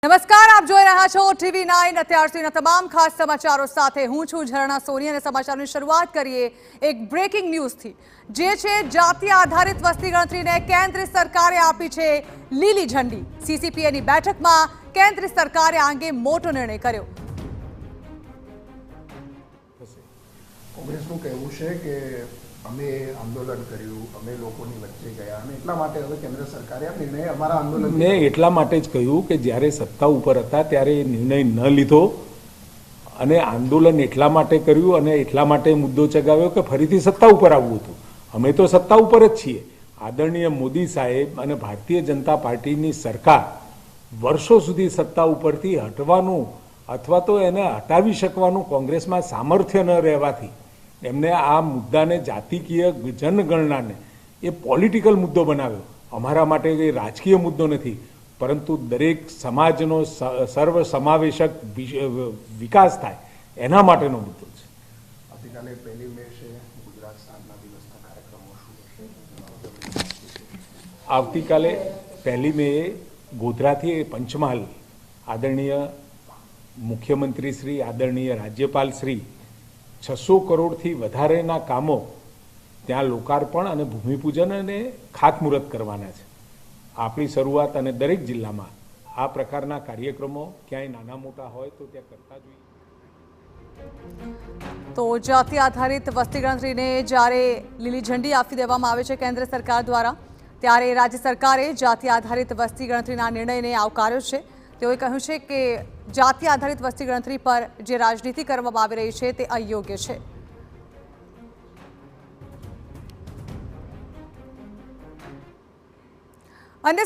નમસ્કાર, આપ જોઈ રહ્યા છો TV9 અત્યાર સુધીના તમામ ખાસ સમાચારો સાથે હું છું ઝરણા સોની અને સમાચારની શરૂઆત કરીએ એક બ્રેકિંગ ન્યૂઝથી જે છે જાતિ આધારિત વસ્તી ગણતરીને કેન્દ્ર સરકારે આપી છે લીલી ઝંડી। CCPAની બેઠકમાં કેન્દ્ર સરકારે આ અંગે મોટો નિર્ણય કર્યો। કોંગ્રેસનું કહેવું છે કે અમે આંદોલન કર્યું, અમે લોકોની વચ્ચે ગયા અને એટલા માટે હવે કેન્દ્ર સરકારે આ નિર્ણય અમારા આંદોલન મેં એટલા માટે જ કહ્યું કે જ્યારે સત્તા ઉપર હતા ત્યારે એ નિર્ણય ન લીધો અને આંદોલન એટલા માટે કર્યું અને એટલા માટે મુદ્દો ચગાવ્યો કે ફરીથી સત્તા ઉપર આવવું હતું। અમે તો સત્તા ઉપર જ છીએ। આદરણીય મોદી સાહેબ અને ભારતીય જનતા પાર્ટીની સરકાર વર્ષો સુધી સત્તા ઉપરથી હટવાનું અથવા તો એને હટાવી શકવાનું કોંગ્રેસમાં સામર્થ્ય ન રહેવાથી એમને આ મુદ્દાને જાતિકીય જનગણનાને એ પોલિટિકલ મુદ્દો બનાવ્યો। અમારા માટે એ રાજકીય મુદ્દો નથી, પરંતુ દરેક સમાજનો સર્વ સમાવેશક વિકાસ થાય એના માટેનો મુદ્દો છે। આવતીકાલે 1 મે છે, ગુજરાત સ્થાપના દિવસના કાર્યક્રમો શું હશે? આવતીકાલે 1 મે ગોધરાથી પંચમહાલ આદરણીય મુખ્યમંત્રી શ્રી, આદરણીય રાજ્યપાલ શ્રી 600 કરોડથી વધારેના કામો ત્યાં લોકાર્પણ અને ભૂમિપૂજન અને ખાતમુહૂર્ત કરવાના છે। આપણી શરૂઆત અને દરેક જિલ્લામાં આ પ્રકારના કાર્યક્રમો ક્યાંય નાના મોટા હોય તો ત્યાં કરતા જોઈએ। તો જાતિ આધારિત વસ્તી ગણતરીને જ્યારે લીલી ઝંડી આપી દેવામાં આવે છે કેન્દ્ર સરકાર દ્વારા, ત્યારે રાજ્ય સરકારે જાતિ આધારિત વસ્તી ગણતરીના નિર્ણયને આવકાર્યો છે। તેઓએ કહ્યું છે કે જાતિ આધારિત વસ્તી ગણતરી પર જે રાજનીતિ કરવામાં આવી રહી છે તે અયોગ્ય છે। અન્ય